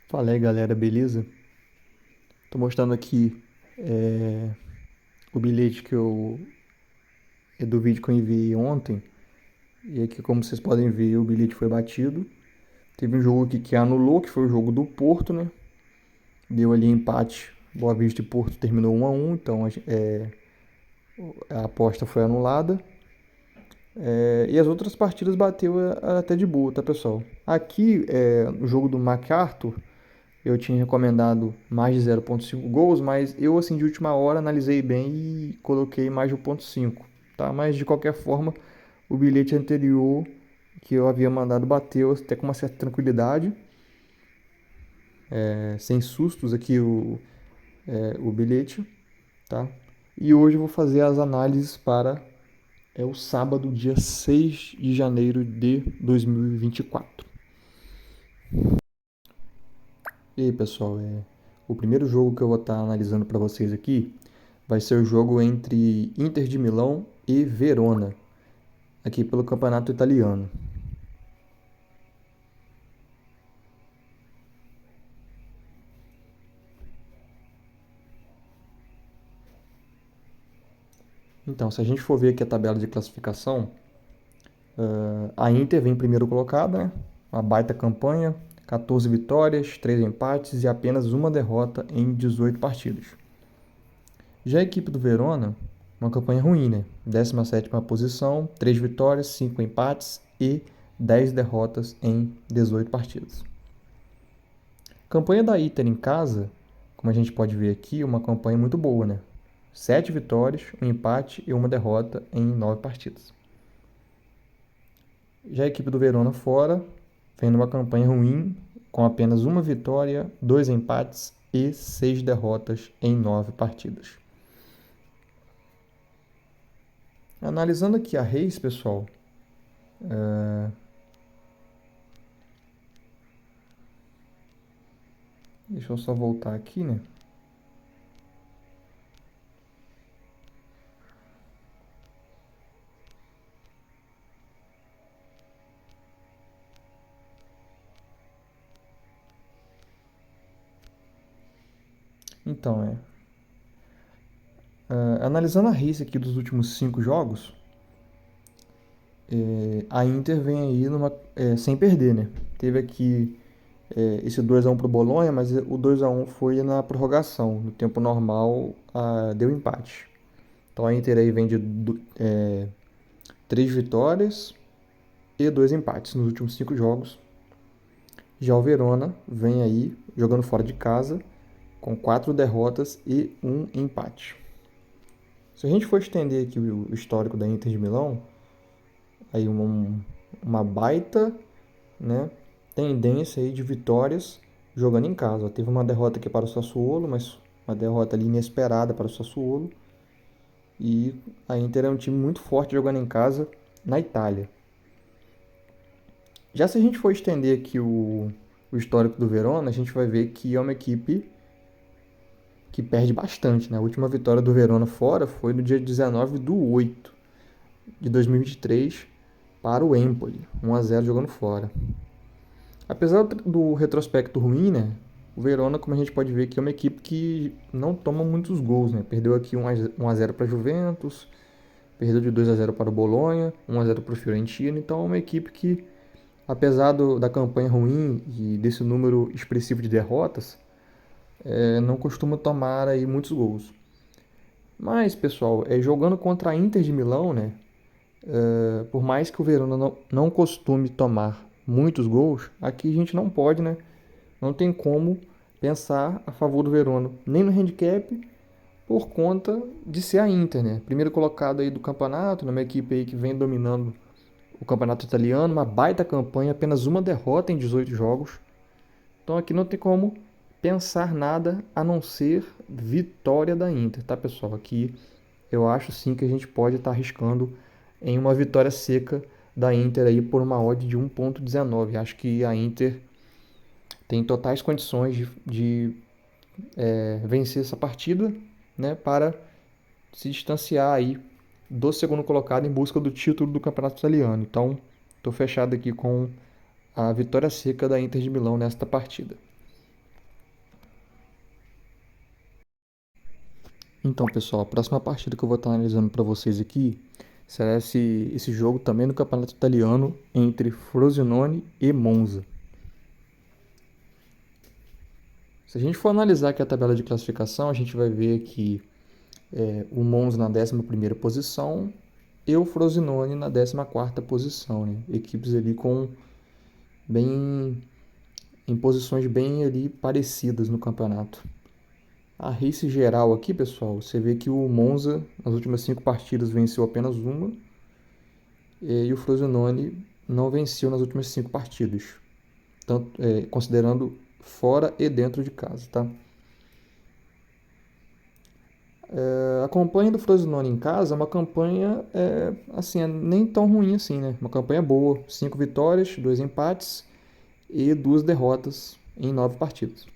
Fala aí, galera, beleza? Tô mostrando aqui o bilhete é do vídeo que eu enviei ontem. E aqui, como vocês podem ver, o bilhete foi batido. Teve um jogo aqui que anulou, que foi o jogo do Porto, né? Deu ali empate. Boa Vista e Porto terminou 1-1, então a aposta foi anulada. E as outras partidas bateu até de boa, tá, pessoal? Aqui, no jogo do MacArthur, eu tinha recomendado mais de 0,5 gols, mas eu, assim, de última hora, analisei bem e coloquei mais de 1,5, tá? Mas, de qualquer forma, o bilhete anterior que eu havia mandado bateu até com uma certa tranquilidade, sem sustos aqui o bilhete, tá? E hoje eu vou fazer as análises para o sábado, dia 6 de janeiro de 2024. E aí, pessoal, o primeiro jogo que eu vou estar analisando para vocês aqui vai ser o jogo entre Inter de Milão e Verona, aqui pelo Campeonato Italiano. Então, se a gente for ver aqui a tabela de classificação, a Inter vem primeiro colocada, né? Uma baita campanha, 14 vitórias, 3 empates e apenas uma derrota em 18 partidas. Já a equipe do Verona, uma campanha ruim, né? 17ª posição, 3 vitórias, 5 empates e 10 derrotas em 18 partidas. Campanha da Inter em casa, como a gente pode ver aqui, uma campanha muito boa, né? 7 vitórias, um empate e uma derrota em 9 partidas. Já a equipe do Verona fora vem numa campanha ruim, com apenas uma vitória, 2 empates e 6 derrotas em 9 partidas. Analisando aqui a Reis, pessoal, deixa eu só voltar aqui, né? Então, analisando a Reis aqui dos últimos 5 jogos, a Inter vem aí sem perder, né? Teve aqui esse 2-1 pro Bolonha, mas o 2-1 foi na prorrogação. No tempo normal, deu empate. Então a Inter aí vem de 3 vitórias e 2 empates nos últimos 5 jogos. Já o Verona vem aí jogando fora de casa com 4 derrotas e um empate. Se a gente for estender aqui o histórico da Inter de Milão, aí uma baita, né, tendência aí de vitórias jogando em casa. Teve uma derrota aqui para o Sassuolo, mas uma derrota ali inesperada para o Sassuolo. E a Inter é um time muito forte jogando em casa na Itália. Já se a gente for estender aqui o histórico do Verona, a gente vai ver que é uma equipe que perde bastante, né? A última vitória do Verona fora foi no dia 19/8 de 2023 para o Empoli, 1-0 jogando fora. Apesar do retrospecto ruim, né? O Verona, como a gente pode ver, que é uma equipe que não toma muitos gols, né? Perdeu aqui 1-0 para a Juventus, perdeu de 2-0 para o Bolonha, 1-0 para o Fiorentino. Então é uma equipe que, apesar da campanha ruim e desse número expressivo de derrotas, não costuma tomar aí muitos gols. Mas, pessoal, jogando contra a Inter de Milão, né? Por mais que o Verona não costume tomar muitos gols, aqui a gente não pode, né? Não tem como pensar a favor do Verona, nem no handicap, por conta de ser a Inter, né? Primeiro colocado aí do campeonato, numa equipe aí que vem dominando o campeonato italiano, uma baita campanha, apenas uma derrota em 18 jogos. Então aqui não tem como pensar nada a não ser vitória da Inter, tá, pessoal? Aqui eu acho sim que a gente pode estar arriscando em uma vitória seca da Inter aí por uma odd de 1,19. Acho que a Inter tem totais condições de vencer essa partida, né, para se distanciar aí do segundo colocado em busca do título do Campeonato Italiano. Então, estou fechado aqui com a vitória seca da Inter de Milão nesta partida. Então, pessoal, a próxima partida que eu vou estar analisando para vocês aqui será esse jogo também no Campeonato Italiano entre Frosinone e Monza. Se a gente for analisar aqui a tabela de classificação, a gente vai ver que o Monza na 11ª posição e o Frosinone na 14ª posição, né? Equipes ali em posições bem ali parecidas no campeonato. A race geral aqui, pessoal, você vê que o Monza nas últimas 5 partidas venceu apenas uma e o Frosinone não venceu nas últimas 5 partidas, tanto, considerando fora e dentro de casa, tá? A campanha do Frosinone em casa é uma campanha assim, nem tão ruim assim, né? Uma campanha boa, 5 vitórias, 2 empates e 2 derrotas em 9 partidas.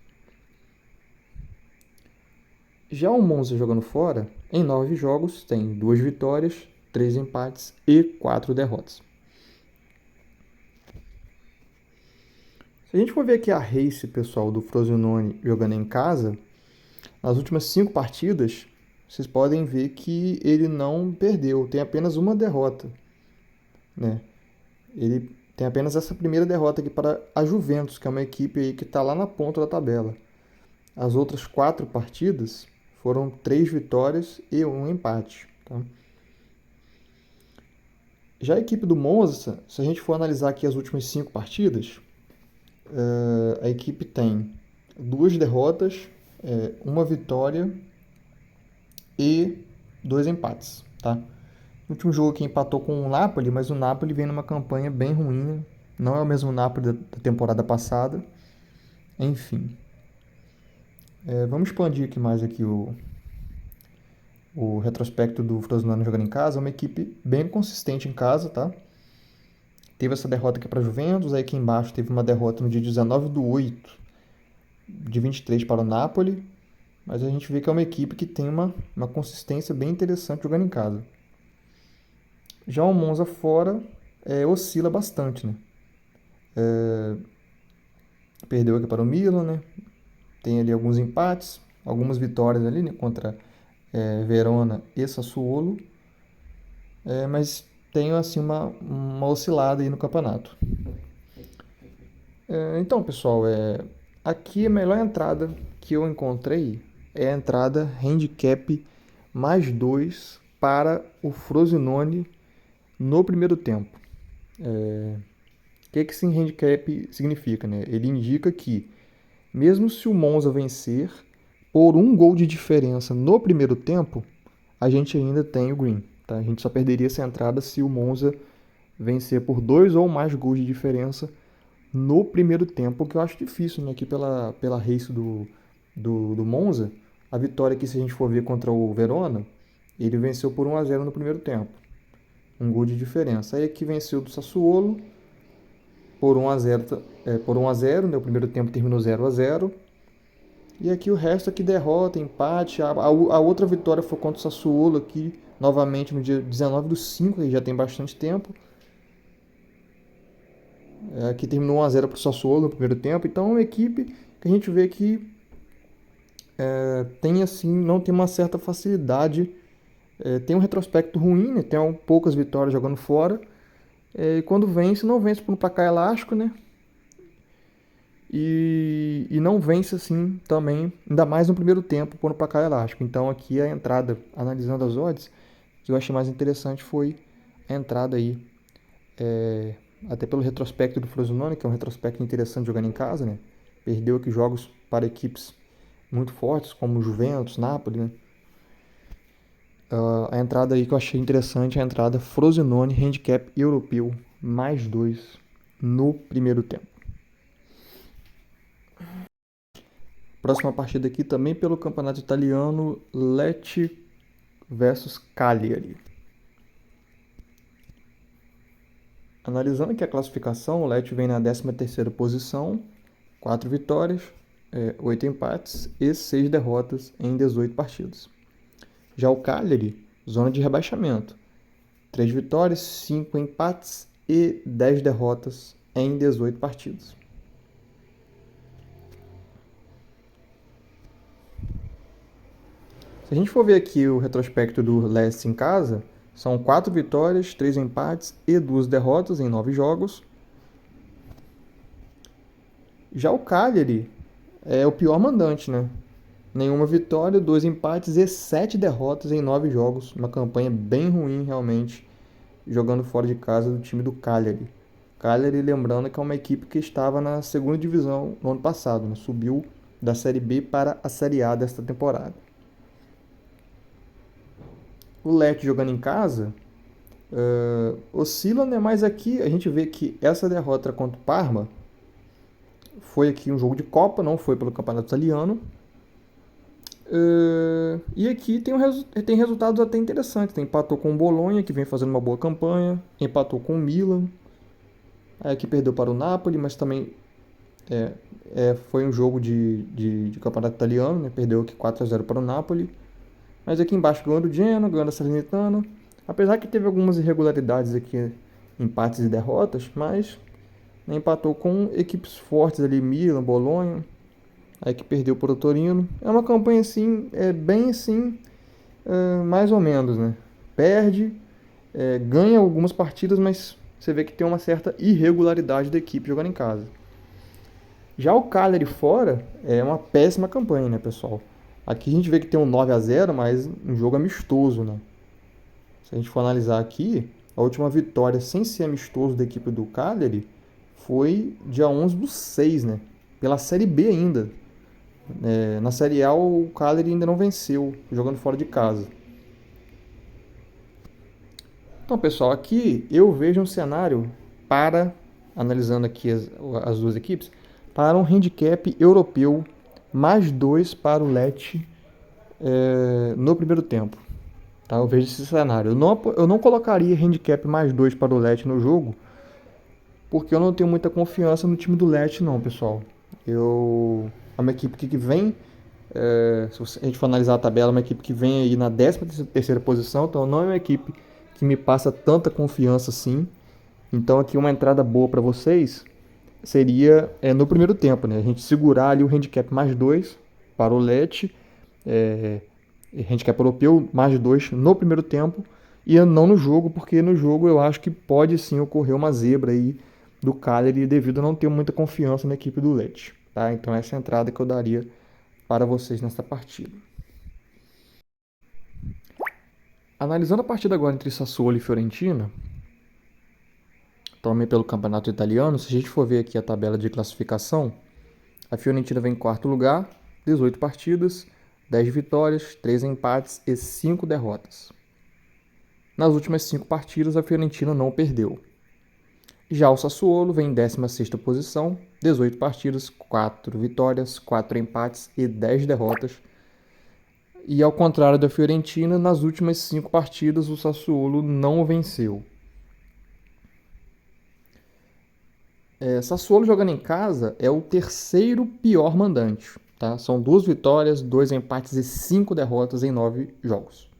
Já o Monza jogando fora, em 9 jogos, tem 2 vitórias, 3 empates e 4 derrotas. Se a gente for ver aqui a race, pessoal, do Frosinone jogando em casa, nas últimas 5 partidas, vocês podem ver que ele não perdeu, tem apenas uma derrota, né? Ele tem apenas essa primeira derrota aqui para a Juventus, que é uma equipe aí que está lá na ponta da tabela. As outras 4 partidas foram 3 vitórias e 1 empate, tá? Já a equipe do Monza, se a gente for analisar aqui as últimas 5 partidas, a equipe tem 2 derrotas, 1 vitória e 2 empates, tá? No último jogo que empatou com o Napoli, mas o Napoli vem numa campanha bem ruim, não é o mesmo Napoli da temporada passada. Enfim, vamos expandir aqui mais aqui o retrospecto do Frosinone jogando em casa. É uma equipe bem consistente em casa, tá? Teve essa derrota aqui para a Juventus, aí aqui embaixo teve uma derrota no dia 19/8 de 23 para o Napoli, mas a gente vê que é uma equipe que tem uma consistência bem interessante jogando em casa. Já o Monza fora oscila bastante, né? Perdeu aqui para o Milan, né? Tem ali alguns empates, algumas vitórias ali, né? Contra Verona e Sassuolo, mas tem assim uma oscilada aí no campeonato. Então, pessoal, aqui a melhor entrada que eu encontrei é a entrada handicap +2 para o Frosinone no primeiro tempo. O que esse handicap significa, né? Ele indica que, mesmo se o Monza vencer por 1 gol de diferença no primeiro tempo, a gente ainda tem o green, tá? A gente só perderia essa entrada se o Monza vencer por 2 ou mais gols de diferença no primeiro tempo, o que eu acho difícil, né? Aqui pela race do Monza, a vitória aqui, se a gente for ver contra o Verona, ele venceu por 1-0 no primeiro tempo. 1 gol de diferença. Aí aqui venceu do Sassuolo por 1-0, né? O primeiro tempo terminou 0-0. E aqui o resto aqui derrota, empate. A outra vitória foi contra o Sassuolo aqui, novamente no dia 19/5, que já tem bastante tempo. Aqui terminou 1-0 para o Sassuolo no primeiro tempo. Então é uma equipe que a gente vê que tem assim, não tem uma certa facilidade. Tem um retrospecto ruim, né? Tem poucas vitórias jogando fora. E quando vence, não vence por um placar elástico, né? E não vence assim também, ainda mais no primeiro tempo, por um placar elástico. Então aqui a entrada, analisando as odds, o que eu achei mais interessante foi a entrada aí, até pelo retrospecto do Frosinone, que é um retrospecto interessante jogando em casa, né? Perdeu aqui jogos para equipes muito fortes, como Juventus, Napoli, né? A entrada aí que eu achei interessante é a entrada Frosinone Handicap Europeu +2 no primeiro tempo. Próxima partida aqui também pelo campeonato italiano, Lecce versus Cagliari. Analisando aqui a classificação, o Lecce vem na 13ª posição, 4 vitórias, 8 empates e 6 derrotas em 18 partidas. Já o Cagliari, zona de rebaixamento, 3 vitórias, 5 empates e 10 derrotas em 18 partidas. Se Se a gente for ver aqui o retrospecto do Leicester em casa, são 4 vitórias, 3 empates e 2 derrotas em 9 jogos. Já o Cagliari é o pior mandante, né? Nenhuma vitória, 2 empates e 7 derrotas em 9 jogos. Uma campanha bem ruim, realmente, jogando fora de casa do time do Cagliari. Cagliari, lembrando que é uma equipe que estava na segunda divisão no ano passado, né? Subiu da Série B para a Série A desta temporada. O Lecce jogando em casa oscila, né? Mas aqui a gente vê que essa derrota contra o Parma foi aqui um jogo de Copa, não foi pelo Campeonato Italiano. E aqui tem resultados até interessantes. Empatou com o Bolonha, que vem fazendo uma boa campanha. Empatou com o Milan. Aí aqui perdeu para o Napoli, mas também foi um jogo de campeonato italiano, né? Perdeu aqui 4-0 para o Napoli. Mas aqui embaixo ganhou do Genoa, ganhou da Salernitana. Apesar que teve algumas irregularidades aqui, empates e derrotas, mas né, empatou com equipes fortes ali, Milan, Bolonha. Aí que perdeu para o Torino. É uma campanha assim, bem assim, mais ou menos, né? Perde, ganha algumas partidas, mas você vê que tem uma certa irregularidade da equipe jogando em casa. Já o Cagliari fora é uma péssima campanha, né, pessoal? Aqui a gente vê que tem um 9-0, mas um jogo amistoso, né? Se a gente for analisar aqui, a última vitória sem ser amistoso da equipe do Cagliari foi dia 11/6, né? Pela Série B ainda. Na Série A o Cagliari ainda não venceu, jogando fora de casa. Então, pessoal, aqui eu vejo um cenário para, analisando aqui as duas equipes, para um handicap europeu mais 2 para o Lecce no primeiro tempo. Tá? Eu vejo esse cenário. Eu não colocaria handicap mais 2 para o Lecce no jogo, porque eu não tenho muita confiança no time do Lecce não, pessoal. É uma equipe que vem, se a gente for analisar a tabela, é uma equipe que vem aí na 13ª posição, então não é uma equipe que me passa tanta confiança assim. Então aqui uma entrada boa para vocês seria no primeiro tempo, né? A gente segurar ali o handicap mais 2 para o Lecce, handicap europeu mais 2 no primeiro tempo e não no jogo, porque no jogo eu acho que pode sim ocorrer uma zebra aí do Cagliari devido a não ter muita confiança na equipe do Lecce, tá? Então essa é a entrada que eu daria para vocês nesta partida. Analisando a partida agora entre Sassuolo e Fiorentina, também pelo campeonato italiano, se a gente for ver aqui a tabela de classificação, a Fiorentina vem em quarto lugar, 18 partidas, 10 vitórias, 3 empates e 5 derrotas. Nas últimas 5 partidas, a Fiorentina não perdeu. Já o Sassuolo vem em 16ª posição, 18 partidas, 4 vitórias, 4 empates e 10 derrotas. E ao contrário da Fiorentina, nas últimas 5 partidas, o Sassuolo não venceu. Sassuolo jogando em casa é o terceiro pior mandante. Tá? São 2 vitórias, 2 empates e 5 derrotas em 9 jogos.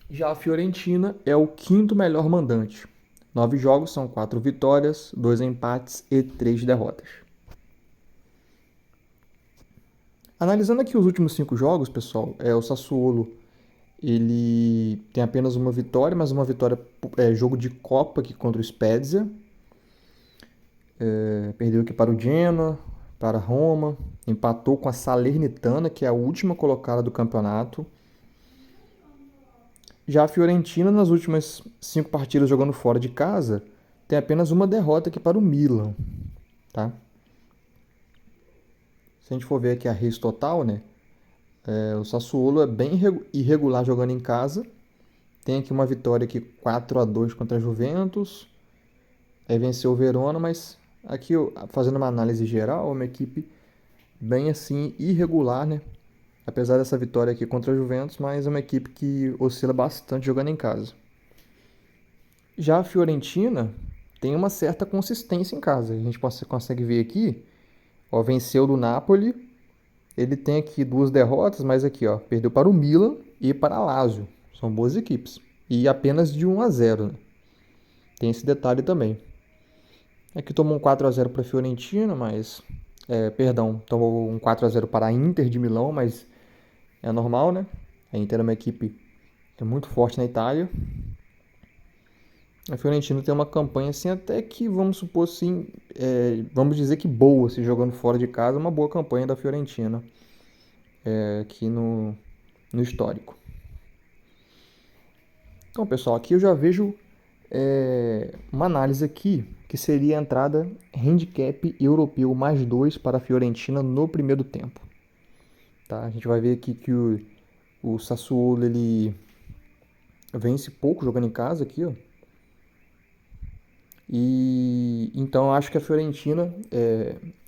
Já a Fiorentina é o quinto melhor mandante. 9 jogos são 4 vitórias, 2 empates e 3 derrotas. Analisando aqui os últimos 5 jogos, pessoal, o Sassuolo ele tem apenas uma vitória, mas uma vitória jogo de Copa aqui contra o Spezia. Perdeu aqui para o Genoa, para a Roma, empatou com a Salernitana, que é a última colocada do campeonato. Já a Fiorentina, nas últimas 5 partidas jogando fora de casa, tem apenas uma derrota aqui para o Milan. Tá? Se a gente for ver aqui a race total, né? O Sassuolo é bem irregular jogando em casa. Tem aqui uma vitória aqui 4-2 contra a Juventus. Aí venceu o Verona, mas aqui fazendo uma análise geral, é uma equipe bem assim irregular, né? Apesar dessa vitória aqui contra a Juventus, mas é uma equipe que oscila bastante jogando em casa. Já a Fiorentina tem uma certa consistência em casa. A gente consegue ver aqui, ó, venceu do Napoli. Ele tem aqui 2 derrotas, mas aqui, ó, perdeu para o Milan e para a Lazio. São boas equipes. E apenas de 1-0, né? Tem esse detalhe também. Aqui tomou um 4-0 para a Fiorentina, mas Perdão, tomou um 4-0 para a Inter de Milão, mas é normal, né? A Inter é uma equipe muito forte na Itália. A Fiorentina tem uma campanha assim, até que vamos supor assim, vamos dizer que boa, se jogando fora de casa, uma boa campanha da Fiorentina aqui no histórico. Então, pessoal, aqui eu já vejo uma análise aqui que seria a entrada handicap europeu mais 2 para a Fiorentina no primeiro tempo. Tá? A gente vai ver aqui que o Sassuolo ele vence pouco jogando em casa aqui, ó. E então eu acho que a Fiorentina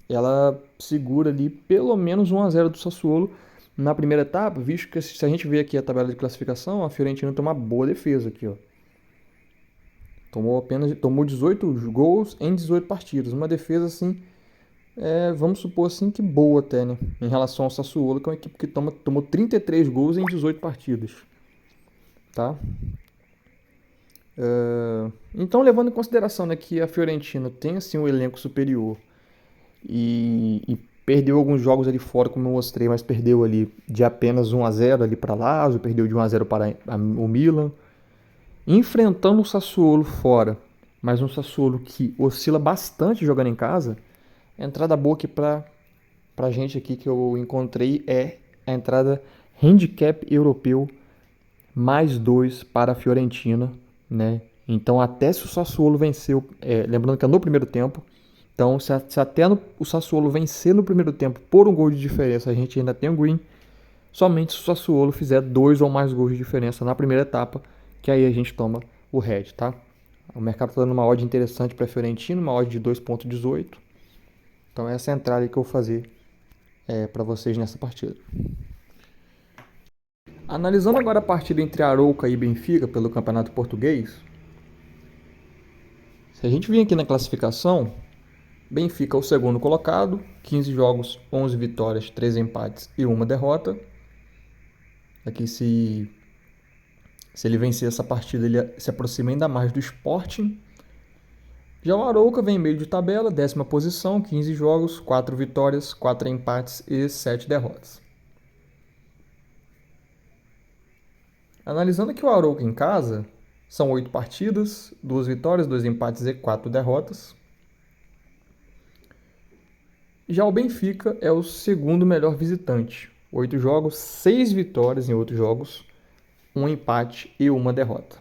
ela segura ali pelo menos 1-0 do Sassuolo na primeira etapa, visto que se a gente ver aqui a tabela de classificação, a Fiorentina tem uma boa defesa aqui, ó. Tomou 18 gols em 18 partidas, uma defesa assim, vamos supor assim que boa até, né? Em relação ao Sassuolo, que é uma equipe que tomou 33 gols em 18 partidas, tá? Então, levando em consideração, né, que a Fiorentina tem assim um elenco superior e perdeu alguns jogos ali fora, como eu mostrei, mas perdeu ali de apenas 1-0 ali para Lazio, perdeu de 1-0 para o Milan, enfrentando o Sassuolo fora, mas um Sassuolo que oscila bastante jogando em casa. A entrada boa aqui pra gente aqui que eu encontrei é a entrada handicap europeu mais 2 para a Fiorentina, né? Então, até se o Sassuolo venceu, lembrando que é no primeiro tempo, então se até o Sassuolo vencer no primeiro tempo por um gol de diferença, a gente ainda tem o green, somente se o Sassuolo fizer 2 ou mais gols de diferença na primeira etapa, que aí a gente toma o red, tá? O mercado está dando uma odd interessante para a Fiorentina, uma odd de 2,18. Então essa é a entrada que eu vou fazer para vocês nessa partida. Analisando agora a partida entre Arouca e Benfica pelo Campeonato Português, se a gente vir aqui na classificação, Benfica é o segundo colocado, 15 jogos, 11 vitórias, 3 empates e 1 derrota. Aqui se ele vencer essa partida, ele se aproxima ainda mais do Sporting. Já o Arouca vem em meio de tabela, 10ª posição, 15 jogos, 4 vitórias, 4 empates e 7 derrotas. Analisando aqui o Arouca em casa, são 8 partidas, 2 vitórias, 2 empates e 4 derrotas. Já o Benfica é o segundo melhor visitante. 8 jogos, 6 vitórias em 8 jogos, 1 empate e 1 derrota.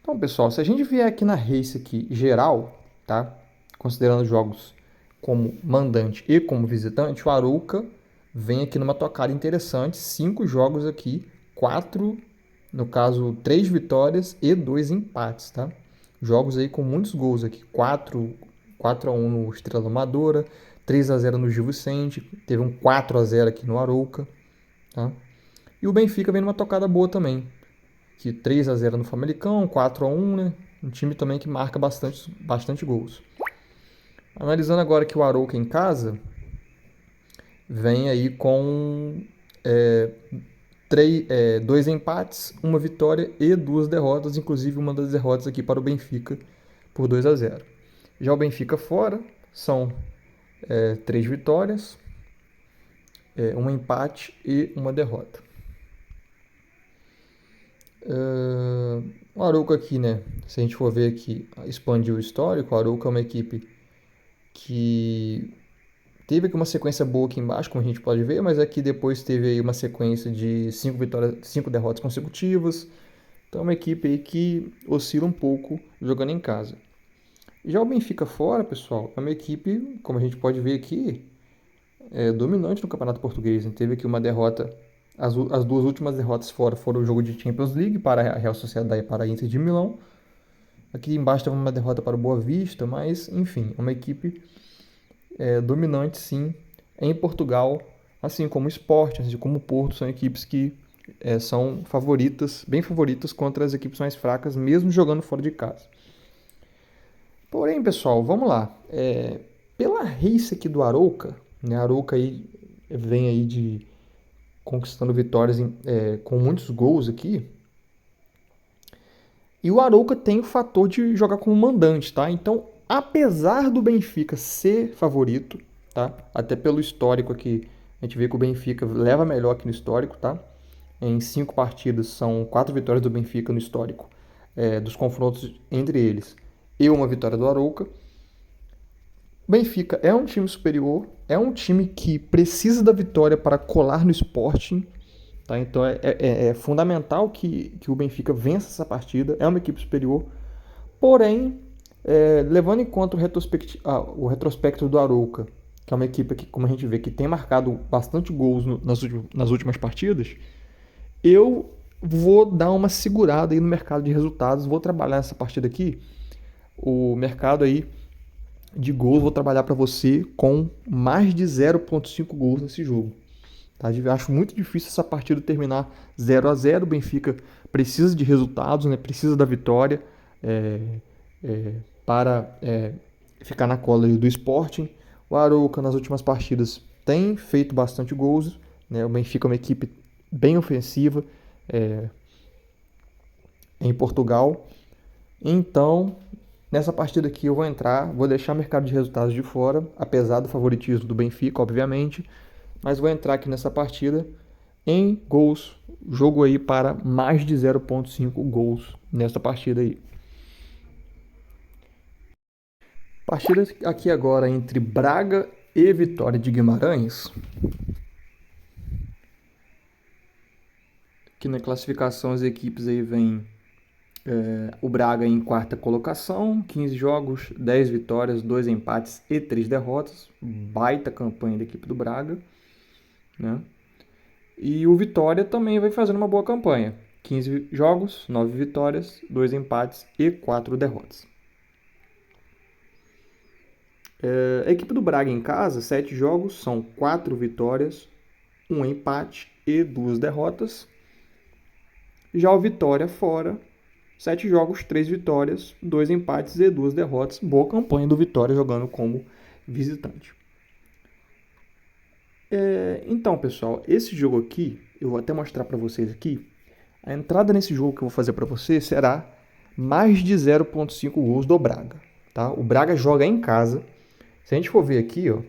Então, pessoal, se a gente vier aqui na race aqui geral, tá? Considerando jogos como mandante e como visitante, o Arouca vem aqui numa tocada interessante, 5 jogos aqui, 4, no caso, 3 vitórias e 2 empates, tá? Jogos aí com muitos gols aqui, 4-1 no Estrela Amadora, 3-0 no Gil Vicente, teve um 4-0 aqui no Arouca, tá? E o Benfica vem numa tocada boa também, que 3-0 no Famalicão, 4-1, né? Um time também que marca bastante gols. Analisando agora que o Arouca em casa vem aí com 2 empates, 1 vitória e 2 derrotas, inclusive uma das derrotas aqui para o Benfica por 2-0. Já o Benfica fora são 3 vitórias, 1 empate e 1 derrota. O Arouca aqui, né? Se a gente for ver aqui, expandir o histórico, o Arouca é uma equipe que teve aqui uma sequência boa aqui embaixo, como a gente pode ver, mas aqui depois teve aí uma sequência de 5 vitórias, 5 derrotas consecutivas. Então é uma equipe aí que oscila um pouco jogando em casa. Já o Benfica fora, pessoal, é uma equipe, como a gente pode ver aqui, dominante no Campeonato Português. Teve aqui uma derrota, as 2 últimas derrotas fora foram o jogo de Champions League para a Real Sociedade e para a Inter de Milão. Aqui embaixo teve uma derrota para o Boa Vista, mas enfim, é uma equipe dominante sim em Portugal, assim como o Sport, assim como o Porto, são equipes que são favoritas, bem favoritas contra as equipes mais fracas, mesmo jogando fora de casa. Porém, pessoal, vamos lá. Pela race aqui do Arouca, né, Arouca aí vem aí de conquistando vitórias com muitos gols aqui. E o Arouca tem o fator de jogar como mandante, tá? Então, Apesar do Benfica ser favorito, tá? Até pelo histórico aqui, a gente vê que o Benfica leva melhor aqui no histórico, tá? Em 5 partidas, são 4 vitórias do Benfica no histórico, dos confrontos entre eles, e uma vitória do Arouca. Benfica é um time superior, é um time que precisa da vitória para colar no Sporting, tá? Então é fundamental que o Benfica vença essa partida, é uma equipe superior, porém, levando em conta o retrospecto do Arouca, que é uma equipe que, como a gente vê, que tem marcado bastante gols nas últimas partidas, eu vou dar uma segurada aí no mercado de resultados, vou trabalhar essa partida aqui, o mercado aí de gols, vou trabalhar para você com mais de 0,5 gols nesse jogo. Tá? Acho muito difícil essa partida terminar 0-0. O Benfica precisa de resultados, né? Precisa da vitória para ficar na cola do Sporting. O Arouca nas últimas partidas tem feito bastante gols, né? O Benfica é uma equipe bem ofensiva em Portugal. Então, nessa partida aqui eu vou entrar, vou deixar o mercado de resultados de fora, apesar do favoritismo do Benfica, obviamente, mas vou entrar aqui nessa partida em gols, jogo aí para mais de 0,5 gols nessa partida aí. Partida aqui agora entre Braga e Vitória de Guimarães. Aqui na classificação as equipes aí vêm o Braga em quarta colocação, 15 jogos, 10 vitórias, 2 empates e 3 derrotas. Baita campanha da equipe do Braga, né? E o Vitória também vai fazendo uma boa campanha. 15 jogos, 9 vitórias, 2 empates e 4 derrotas. A equipe do Braga em casa, 7 jogos, são 4 vitórias, 1 empate e 2 derrotas. Já o Vitória fora, 7 jogos, 3 vitórias, 2 empates e 2 derrotas. Boa campanha do Vitória jogando como visitante. Então, pessoal, esse jogo aqui, eu vou até mostrar para vocês aqui. A entrada nesse jogo que eu vou fazer para você será mais de 0,5 gols do Braga. Tá? O Braga joga em casa. Se a gente for ver aqui, ó,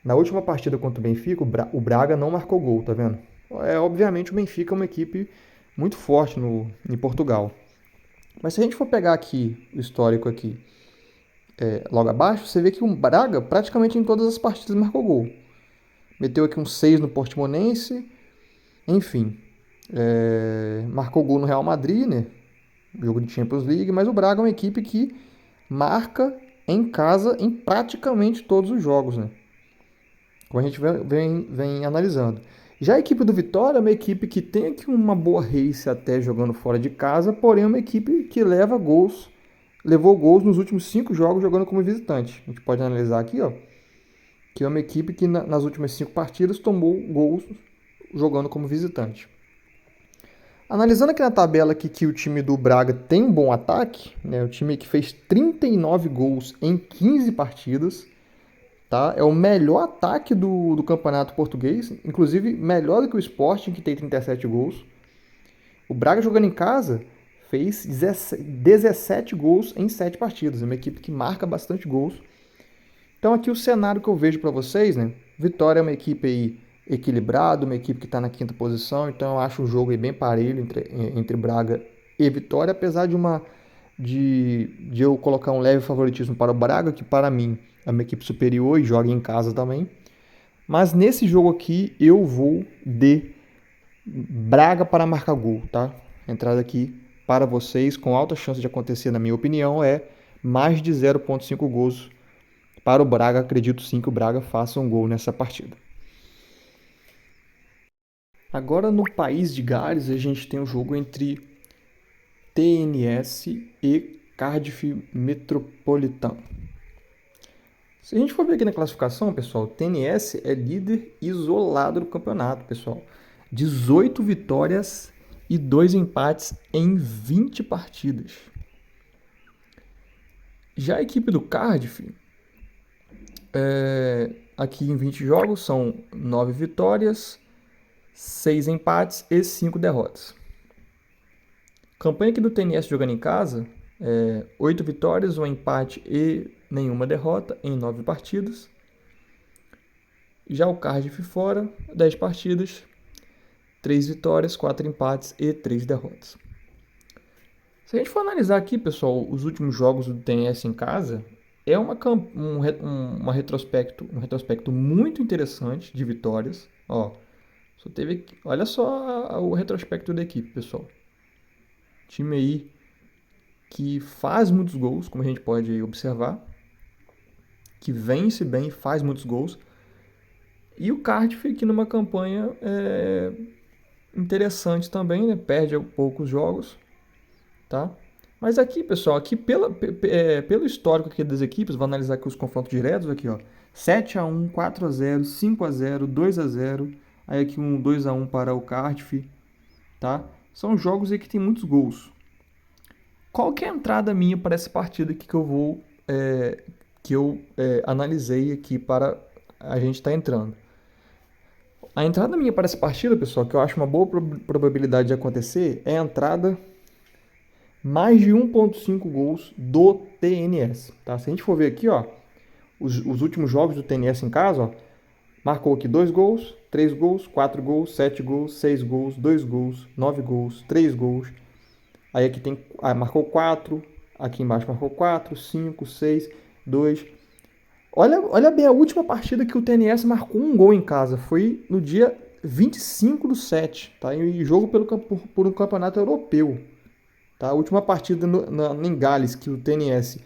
na última partida contra o Benfica, o Braga não marcou gol, tá vendo? Obviamente o Benfica é uma equipe muito forte em Portugal. Mas se a gente for pegar aqui o histórico aqui, logo abaixo, você vê que o Braga praticamente em todas as partidas marcou gol. Meteu aqui um 6 no Portimonense, enfim. Marcou gol no Real Madrid, né? Jogo de Champions League, mas o Braga é uma equipe que marca em casa em praticamente todos os jogos, né? Como a gente vem analisando. Já a equipe do Vitória é uma equipe que tem aqui uma boa race até jogando fora de casa, porém é uma equipe que levou gols nos últimos 5 jogos jogando como visitante. A gente pode analisar aqui, ó, que é uma equipe que nas últimas 5 partidas tomou gols jogando como visitante. Analisando aqui na tabela que o time do Braga tem um bom ataque, né? O time que fez 39 gols em 15 partidas, tá? É o melhor ataque do campeonato português, inclusive melhor do que o Sporting, que tem 37 gols. O Braga jogando em casa fez 17 gols em 7 partidas, é uma equipe que marca bastante gols. Então aqui o cenário que eu vejo para vocês, né? Vitória é uma equipe aí equilibrada, uma equipe que está na 5ª posição, então eu acho o jogo aí bem parelho entre Braga e Vitória, apesar de eu colocar um leve favoritismo para o Braga, que para mim é uma equipe superior e joga em casa também. Mas nesse jogo aqui eu vou de Braga para marcar gol, tá? A entrada aqui para vocês, com alta chance de acontecer, na minha opinião, é mais de 0,5 gols para o Braga. Acredito sim que o Braga faça um gol nessa partida. Agora no País de Gales a gente tem um jogo entre TNS e Cardiff Metropolitan. Se a gente for ver aqui na classificação, pessoal, o TNS é líder isolado do campeonato, pessoal. 18 vitórias e 2 empates em 20 partidas. Já a equipe do Cardiff, aqui em 20 jogos, são 9 vitórias, 6 empates e 5 derrotas. Campanha aqui do TNS jogando em casa, 8 vitórias, um empate e nenhuma derrota em 9 partidas. Já o Cardiff fora, 10 partidas, 3 vitórias, 4 empates e 3 derrotas. Se a gente for analisar aqui, pessoal, os últimos jogos do TNS em casa, é um retrospecto muito interessante de vitórias. Ó, olha só o retrospecto da equipe, pessoal. Time aí que faz muitos gols, como a gente pode observar, que vence bem e faz muitos gols. E o Cardiff aqui numa campanha interessante também, né? Perde poucos jogos, tá? Mas aqui, pessoal, aqui pelo histórico aqui das equipes, vou analisar aqui os confrontos diretos aqui, ó. 7-1, 4-0, 5-0, 2-0, aí aqui um 2-1 para o Cardiff, tá? São jogos aí que tem muitos gols. Qual que é a entrada minha para essa partida aqui que eu analisei aqui para a gente estar entrando? A entrada minha para essa partida, pessoal, que eu acho uma boa probabilidade de acontecer, é a entrada mais de 1.5 gols do TNS. Tá? Se a gente for ver aqui, ó, os últimos jogos do TNS em casa, ó, marcou aqui 2 gols, 3 gols, 4 gols, 7 gols, 6 gols, 2 gols, 9 gols, 3 gols. Aí aqui tem, marcou 4, aqui embaixo marcou 4, 5, 6, 2. Olha bem a última partida que o TNS marcou um gol em casa. Foi no dia 25/7, tá? Em jogo por um campeonato europeu. Tá? A última partida em Gales que o TNS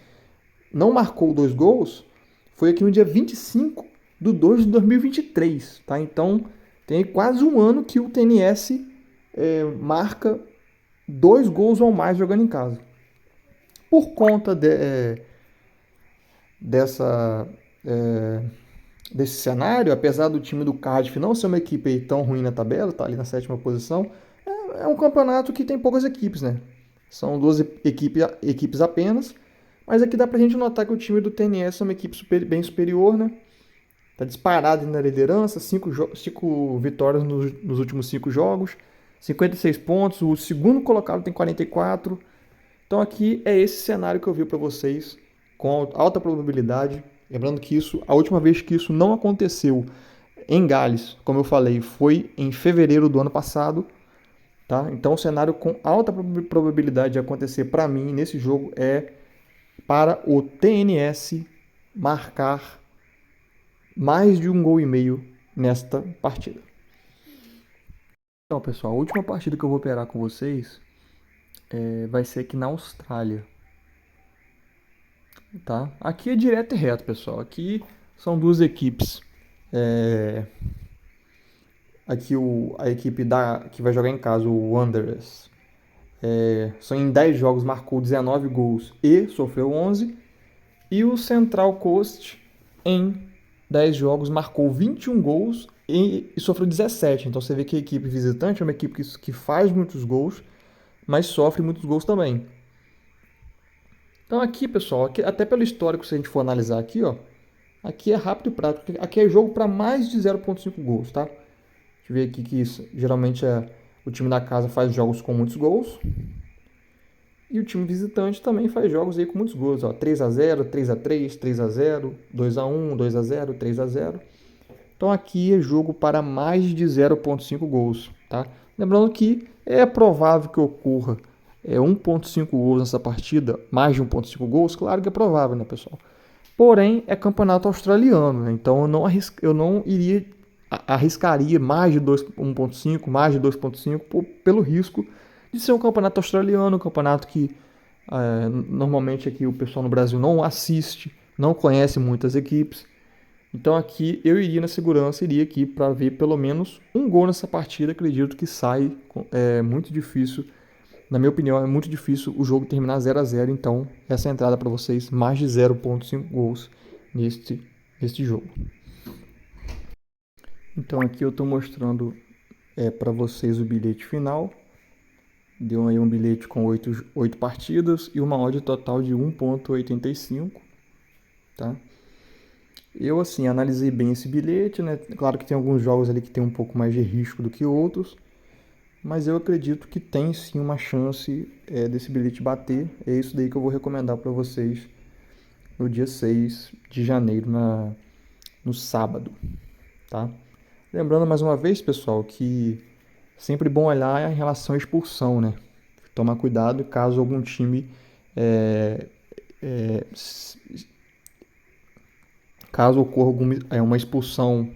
não marcou 2 gols foi aqui no dia 25/2/2023. Tá? Então tem quase um ano que o TNS marca 2 gols ou mais jogando em casa. Por conta desse cenário, apesar do time do Cardiff não ser uma equipe tão ruim na tabela, tá ali na 7ª posição, é um campeonato que tem poucas equipes, né? São 12 equipes apenas, mas aqui dá pra gente notar que o time do TNS é uma equipe bem superior, né? Tá disparado na liderança, 5 vitórias nos últimos 5 jogos, 56 pontos, o segundo colocado tem 44. Então aqui é esse cenário que eu vi para vocês, com alta probabilidade. Lembrando que a última vez que isso não aconteceu em Gales, como eu falei, foi em fevereiro do ano passado. Tá? Então o cenário com alta probabilidade de acontecer para mim nesse jogo é para o TNS marcar mais de 1,5 gols nesta partida. Então, pessoal, a última partida que eu vou operar com vocês vai ser aqui na Austrália. Tá? Aqui é direto e reto, pessoal. Aqui são duas equipes. Aqui a equipe que vai jogar em casa, o Wanderers, só em 10 jogos marcou 19 gols e sofreu 11. E o Central Coast, em 10 jogos, marcou 21 gols e sofreu 17. Então você vê que a equipe visitante é uma equipe que faz muitos gols, mas sofre muitos gols também. Então aqui, pessoal, até pelo histórico, se a gente for analisar aqui, ó, aqui é rápido e prático. Aqui é jogo para mais de 0,5 gols, tá? Deixa eu ver aqui que isso geralmente o time da casa faz jogos com muitos gols. E o time visitante também faz jogos aí com muitos gols, ó, 3-0, 3-3, 3-0, 2-1, 2-0, 3-0. Então aqui é jogo para mais de 0,5 gols, tá? Lembrando que é provável que ocorra 1,5 gols nessa partida, mais de 1,5 gols, claro que é provável, né, pessoal? Porém, é campeonato australiano, né? Então eu não arriscaria mais de 1,5, mais de 2,5 pelo risco de ser um campeonato australiano, um campeonato que normalmente aqui o pessoal no Brasil não assiste, não conhece muitas equipes. Então aqui eu iria na segurança, iria aqui para ver pelo menos um gol nessa partida. Acredito que sai, é muito difícil, na minha opinião, é muito difícil o jogo terminar 0-0. Então essa é a entrada para vocês, mais de 0,5 gols neste jogo. Então aqui eu estou mostrando para vocês o bilhete final. Deu aí um bilhete com 8 partidas e uma odd total de 1,85, tá? Eu, assim, analisei bem esse bilhete, né? Claro que tem alguns jogos ali que tem um pouco mais de risco do que outros, mas eu acredito que tem sim uma chance desse bilhete bater. É isso daí que eu vou recomendar para vocês no dia 6 de janeiro, no sábado, tá? Lembrando mais uma vez, pessoal, que sempre bom olhar em relação à expulsão, né? Tomar cuidado caso algum time é, é, caso ocorra uma expulsão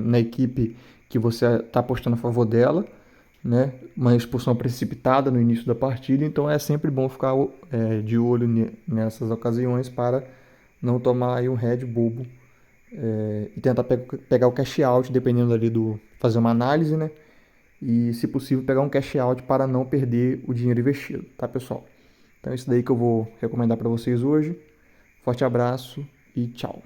na equipe que você está apostando a favor dela, né? Uma expulsão precipitada no início da partida, então é sempre bom ficar de olho nessas ocasiões para não tomar aí um red bobo e tentar pegar o cash out, dependendo ali fazer uma análise, né? E, se possível, pegar um cash out para não perder o dinheiro investido, tá, pessoal? Então é isso daí que eu vou recomendar para vocês hoje. Forte abraço e tchau.